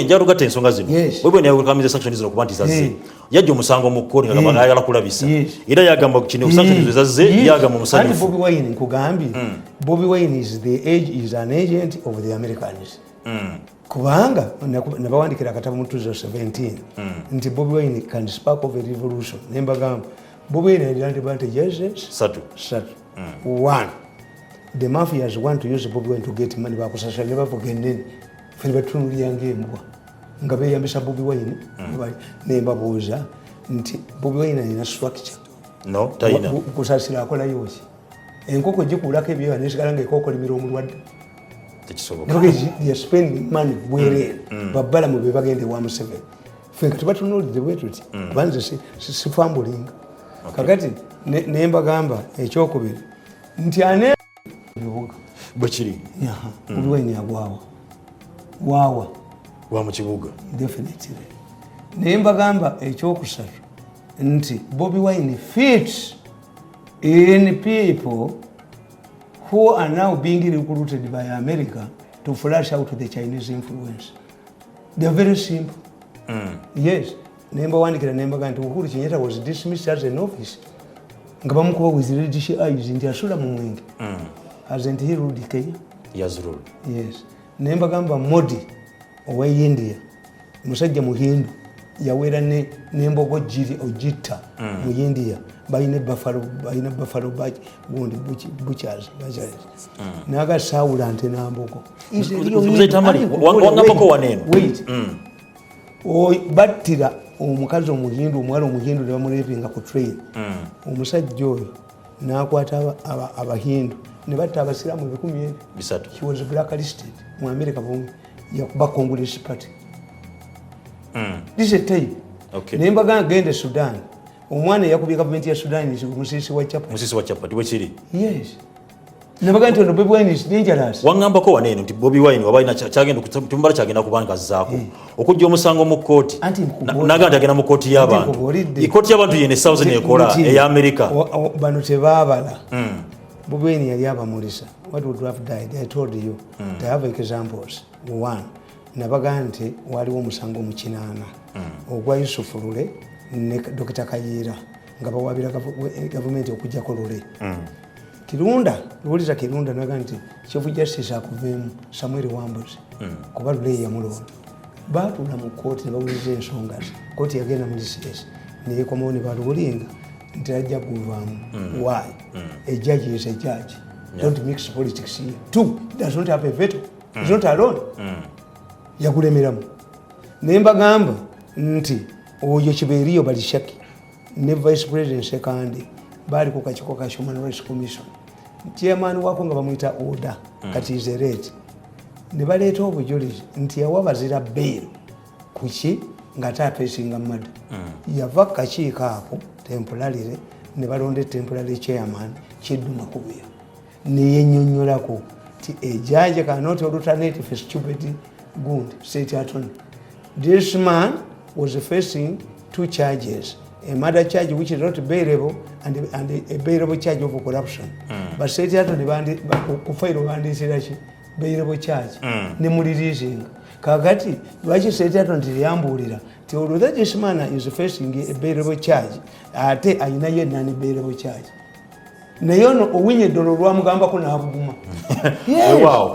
Njaru gate ensonga zino. Bobi Wine welcoming sanctions zino kubantiza ze. Yajja omusango mu kkooti nga bagayala kulabisa. Era yagamba kino sanctions zaze yagamba omusanyufu. Bobi Wine nkugambye. Bobi Wine is an agent of the Americans. Kubanga nabawandikira akatabo mu 2017 nti Bobi Wine can spark of a revolution. Nembagamba Bobi Wine had advantages. Satu. One, the mafias want to use Bobi Wine to get money. Bakusasha never forget fili batunulira ngembwa nga beyambisa Bobi Wine nembabuuza nti Bobi Wine alina structure. No, tayina. Kusasira akola yoki. Enkoko gikulako ebyo nesigala nga ekoko limira omulwadde. Tekisoboka. They are spending money where babala mu bebagende wa Museveni. Fenka tubatunulire bwe tuti banze sifambulinga. Kakati nembagamba ekyokubiri nti ane bibuga bwekiri Bobi Wine wawa wa mu kibuga definitely nembagamba ekyokusatu nti Bobi Wine fits in people who are now being recruited by America to flash out the Chinese influence. They are very simple. Yes. Number one, Uhuru Kenyatta was dismissed as an office. Ngabamukuba with reddish eyes in Asula Mumwingi. Hasn't he ruled Kenya? He has ruled. Yes. Nemba gamba Modi owa India. Musajja Muhindu yawera ne nembogo jiri ojita mu India. Bayine buffalo badge gundi butchers. Naga sawula ante nambogo. Wangambako waneno. Wait. Battira omukazi omuhindu omwala omuhindu ne bamulepinga ku train. Omusajja oyo n'akwata abahindu ne batta abasiraamu 10,000. She was blacklisted mu America bungi yakuba Congress party. This is a tape. Okay. Nembaga gende Sudan. Omwana yakubye government ya Sudan ni musisi wa chapa. Musisi wa chapa tiwe kiri. Yes. Nembaga nti Bobi Wine is dangerous. Wangambako waneno nti Bobi Wine wabaina kyagenda kutumbala kyagenda kubanga zaako. Okujja omusango mu kooti. Naganda agenda mu kooti y'abantu. Ikooti y'abantu yene South ekola eya America. Bano tebaabala. Bobi Wine yali abamulisa. What would have died? I told you. They have examples. One. Nabaga nti waliwo omusango mu kinaana. Ogwa Yusufu Lule ne Dr. Kayira nga bawabira gavumenti okujjako Lule. Kirunda, luwuliza Kirunda naga nti Chief Justice akuveemu Samuel Wambuzi kuba Lule yamulonda. Baatula mu kooti ne bawuliza ensonga ze. Kooti yagenda mu DCS neyekomawo ne balubulinga nti ajja kuvaamu. Why? A judge is a judge. Don't mix politics here. Two, does not have a veto. He's not alone. Yakulemeramu. Nemba gamba nti oyo Kiberiyo Balishaki ne Vice President Sekandi bali ku kakiko ka Human Rights Commission. Chairman wako nga bamuyita order kati is a rate. Ne baleeta obujulizi nti yawa bazira bail kuki nga tapesinga mad. Yava kakiiko ako temporarily ne balonde temporary chairman Kiduma Kubuya. Ne yennyonnyolako ti a judge cannot alternate for stupid good state attorney. This man was facing two charges, a murder charge which is not bailable and a bailable charge of corruption. But state attorney kufairo bandisirachi bailable charge ne mulirishing kakati lwaki state attorney yambulira ti although this man is facing a bailable charge ate ayina ye nani bailable charge naye ono owinye ddolo lwamugambako n'abuguma. Wow.